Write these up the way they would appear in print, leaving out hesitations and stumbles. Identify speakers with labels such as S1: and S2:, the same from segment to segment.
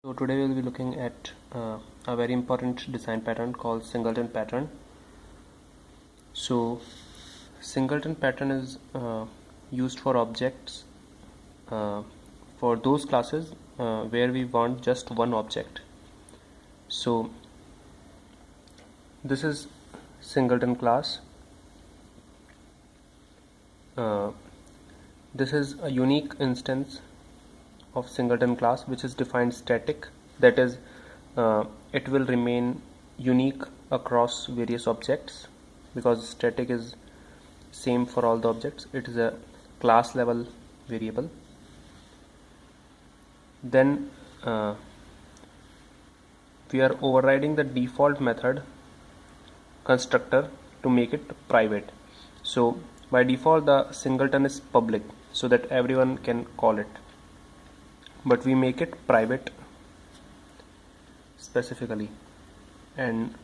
S1: So today we'll be looking at a very important design pattern called singleton pattern. So singleton pattern is used for objects for those classes where we want just one object. So this is singleton class. This is a unique instance of singleton class which is defined static, that is it will remain unique across various objects because static is same for all the objects. It is a class level variable. Then we are overriding the default method constructor to make it private. So by default the singleton is public so that everyone can call it, but we make it private specifically. And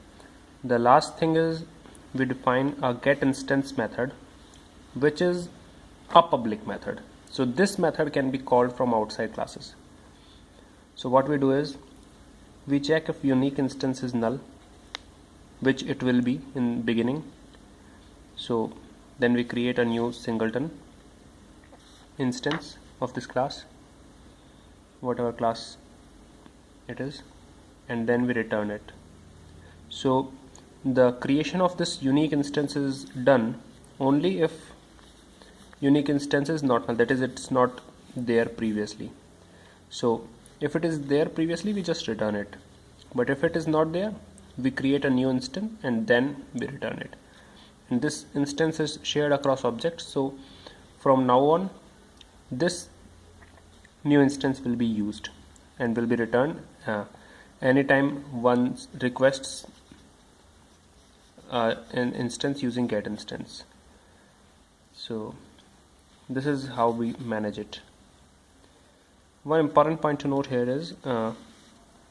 S1: the last thing is we define a get instance method which is a public method. So this method can be called from outside classes. So what we do is we check if unique instance is null, which it will be in beginning. So then we create a new singleton instance of this class, whatever class it is, and then we return it. So the creation of this unique instance is done only if unique instance is not null, that is it's not there previously. So if it is there previously we just return it, but if it is not there we create a new instance and then we return it. And this instance is shared across objects, so from now on this new instance will be used and will be returned anytime one requests an instance using get instance. So this is how we manage it. One important point to note here is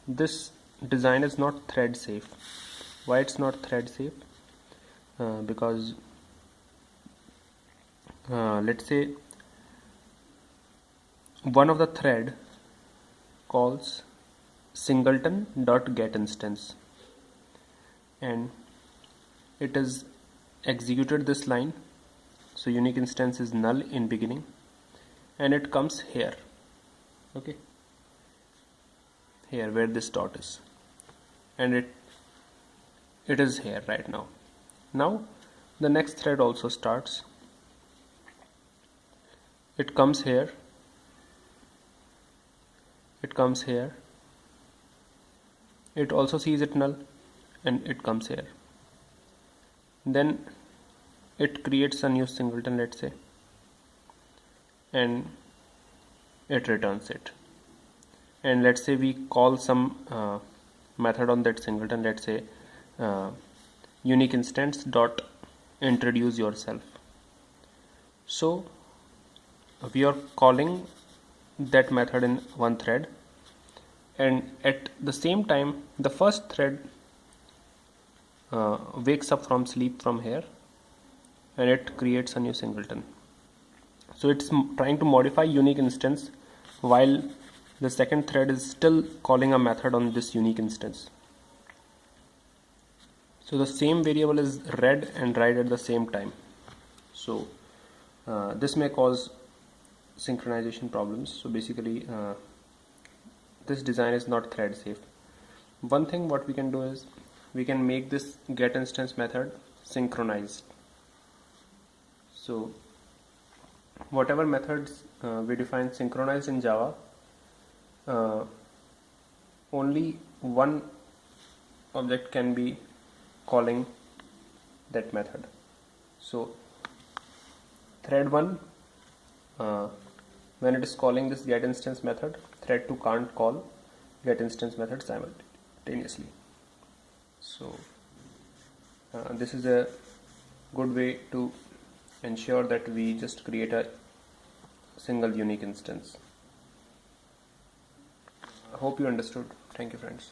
S1: this design is not thread safe. Why it's not thread safe? Because let's say one of the thread calls singleton.getInstance and it is executed this line, so unique instance is null in beginning, and it comes here, okay, here where this dot is, and it is here right now. Now the next thread also starts, it comes here, it comes here, it also sees it null and it comes here. Then it creates a new singleton, let's say, and it returns it. And let's say we call some method on that singleton, let's say unique instance dot introduce yourself. So we are calling that method in one thread, and at the same time the first thread wakes up from sleep from here and it creates a new singleton. So it's trying to modify unique instance while the second thread is still calling a method on this unique instance. So the same variable is read and write at the same time. So this may cause synchronization problems. So basically this design is not thread safe. One thing what we can do is we can make this get instance method synchronized. So whatever methods we define synchronized in Java, only one object can be calling that method. So thread 1 when it is calling this get instance method, thread 2 can't call get instance method simultaneously. So this is a good way to ensure that we just create a single unique instance. I hope you understood. Thank you, friends.